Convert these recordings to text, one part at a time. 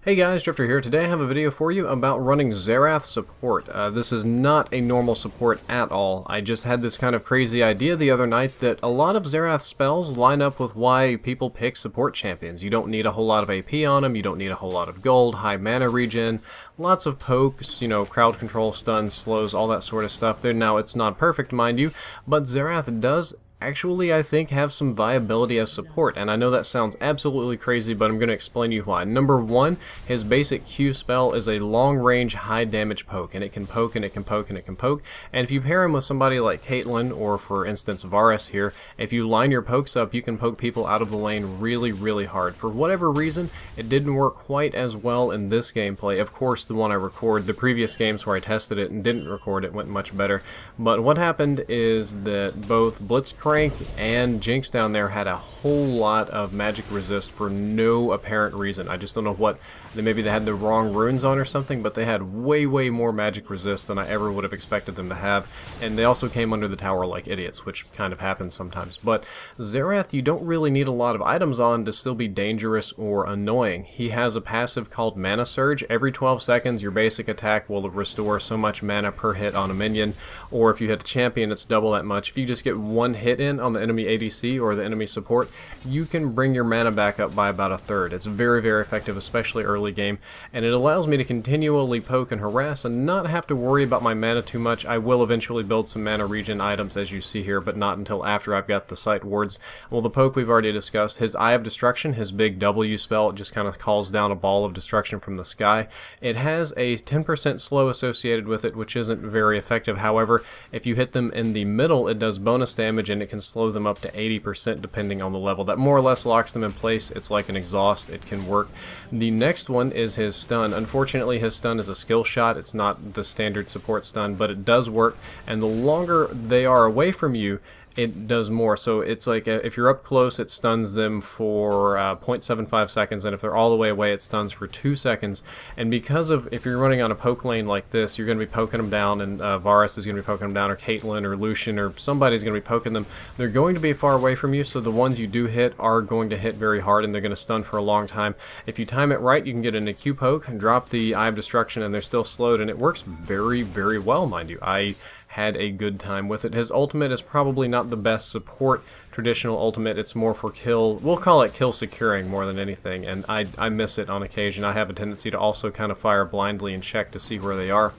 Hey guys, Drifter here. Today I have a video for you about running Xerath support. This is not a normal support at all. I just had this kind of crazy idea the other night that a lot of Xerath spells line up with why people pick support champions. You don't need a whole lot of AP on them, you don't need a whole lot of gold, high mana regen, lots of pokes, you know, crowd control, stuns, slows, all that sort of stuff. Now it's not perfect, mind you, but Xerath does actually, I think, have some viability as support, and I know that sounds absolutely crazy, but I'm going to explain to you why. Number one, his basic Q spell is a long-range, high-damage poke, and it can poke, and it can poke, and it can poke, and if you pair him with somebody like Caitlyn, or for instance Varus here, if you line your pokes up, you can poke people out of the lane really, really hard. For whatever reason, it didn't work quite as well in this gameplay. Of course, the one I record, the previous games where I tested it and didn't record it went much better, but what happened is that both Blitzcrank and Jinx down there had a whole lot of magic resist for no apparent reason. I just don't know what, maybe they had the wrong runes on or something, but they had way more magic resist than I ever would have expected them to have, and they also came under the tower like idiots, which kind of happens sometimes. But Xerath, you don't really need a lot of items on to still be dangerous or annoying. He has a passive called Mana Surge. Every 12 seconds your basic attack will restore so much mana per hit on a minion, or if you hit a champion it's double that much. If you just get one hit in on the enemy ADC or the enemy support, you can bring your mana back up by about a third. It's very effective, especially early game, and it allows me to continually poke and harass and not have to worry about my mana too much. I will eventually build some mana regen items as you see here, but not until after I've got the sight wards. Well, the poke we've already discussed. His Eye of Destruction, his big W spell, it just kind of calls down a ball of destruction from the sky. It has a 10% slow associated with it, which isn't very effective. However, if you hit them in the middle, it does bonus damage and it can slow them up to 80% depending on the level. That more or less locks them in place. It's like an exhaust. It can work. The next one is his stun. Unfortunately, his stun is a skill shot. It's not the standard support stun, but it does work, and the longer they are away from you, it does more. So it's like if you're up close, it stuns them for 0.75 seconds, and if they're all the way away, it stuns for 2 seconds. And because of, if you're running on a poke lane like this, you're going to be poking them down, and Varus is going to be poking them down, or Caitlyn, or Lucian, or somebody's going to be poking them. They're going to be far away from you, so the ones you do hit are going to hit very hard, and they're going to stun for a long time. If you time it right, you can get an Q poke and drop the Eye of Destruction, and they're still slowed, and it works very well, mind you. I had a good time with it. His ultimate is probably not the best support traditional ultimate. It's more for kill, we'll call it kill securing more than anything, and I miss it on occasion. I have a tendency to also kind of fire blindly and check to see where they are.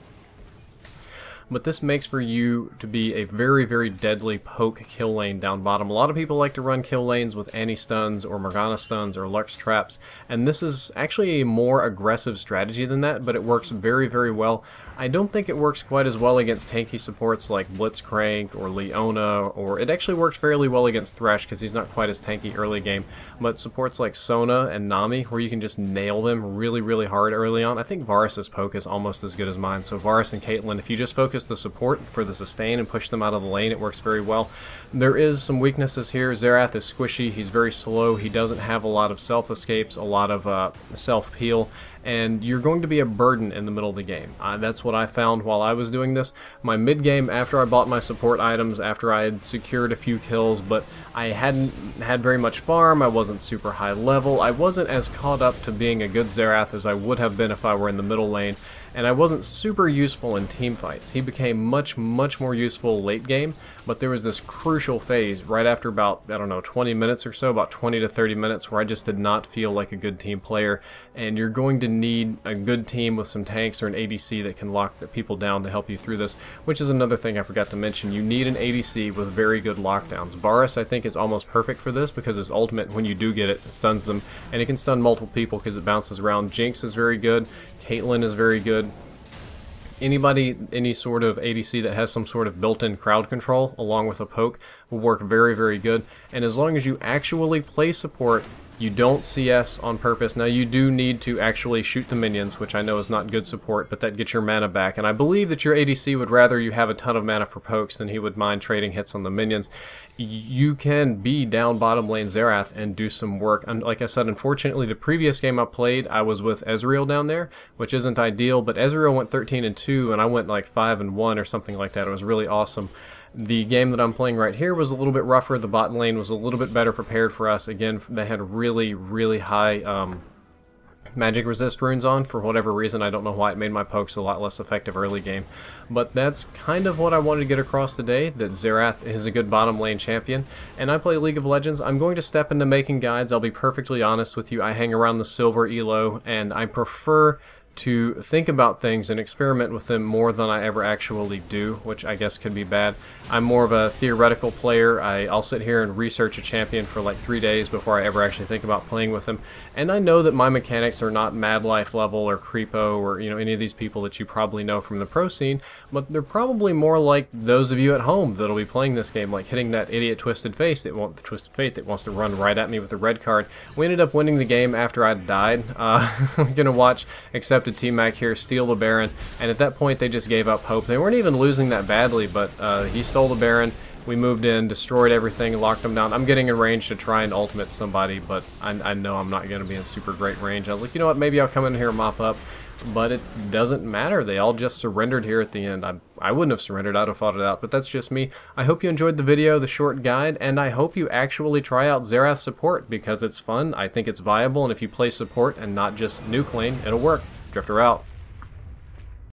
But this makes for you to be a very deadly poke kill lane down bottom. A lot of people like to run kill lanes with anti-stuns or Morgana stuns or Lux traps, and this is actually a more aggressive strategy than that, but it works very well. I don't think it works quite as well against tanky supports like Blitzcrank or Leona, or it actually works fairly well against Thresh because he's not quite as tanky early game, but supports like Sona and Nami, where you can just nail them really hard early on. I think Varus's poke is almost as good as mine, so Varus and Caitlyn, if you just focus the support for the sustain and push them out of the lane, it works very well. There is some weaknesses here. Xerath is squishy, he's very slow, he doesn't have a lot of self-escapes, a lot of self-peel, and you're going to be a burden in the middle of the game. That's what I found while I was doing this. My mid-game, after I bought my support items, after I had secured a few kills, but I hadn't had very much farm, I wasn't super high level, I wasn't as caught up to being a good Xerath as I would have been if I were in the middle lane, and I wasn't super useful in team fights. He became much more useful late game, but there was this crucial phase right after about, I don't know, 20 minutes or so, about 20 to 30 minutes, where I just did not feel like a good team player, and you're going to need a good team with some tanks or an ADC that can lock the people down to help you through this, which is another thing I forgot to mention. You need an ADC with very good lockdowns. Varus, I think, is almost perfect for this because his ultimate, when you do get it, stuns them, and it can stun multiple people because it bounces around. Jinx is very good, Caitlyn is very good. Anybody, any sort of ADC that has some sort of built-in crowd control along with a poke will work very good, and as long as you actually play support, you don't CS on purpose. Now you do need to actually shoot the minions, which I know is not good support, but that gets your mana back, and I believe that your ADC would rather you have a ton of mana for pokes than he would mind trading hits on the minions. You can be down bottom lane Xerath and do some work. And like I said, unfortunately the previous game I played, I was with Ezreal down there, which isn't ideal, but Ezreal went 13-2 and I went like 5-1 or something like that. It was really awesome. The game that I'm playing right here was a little bit rougher. The bot lane was a little bit better prepared for us. Again, they had really high magic resist runes on for whatever reason. I don't know why. It made my pokes a lot less effective early game. But that's kind of what I wanted to get across today, that Xerath is a good bottom lane champion. And I play League of Legends. I'm going to step into making guides. I'll be perfectly honest with you. I hang around the silver elo, and I prefer to think about things and experiment with them more than I ever actually do, which I guess could be bad. I'm more of a theoretical player. I'll sit here and research a champion for like 3 days before I ever actually think about playing with him. And I know that my mechanics are not Mad Life level or Creepo or any of these people that you probably know from the pro scene, but they're probably more like those of you at home that'll be playing this game, like hitting that idiot Twisted Fate that wants to run right at me with a red card. We ended up winning the game after I died. I'm gonna watch Accepted T-Mac here steal the Baron, and at that point they just gave up hope. They weren't even losing that badly, but he stole the Baron. We moved in, destroyed everything, locked them down. I'm getting in range to try and ultimate somebody, but I know I'm not going to be in super great range. I was like, you know what, maybe I'll come in here and mop up, but it doesn't matter. They all just surrendered here at the end. I wouldn't have surrendered, I'd have fought it out, but that's just me. I hope you enjoyed the video, the short guide, and I hope you actually try out Xerath support, because it's fun, I think it's viable, and if you play support and not just nuke lane, it'll work. Drifter out.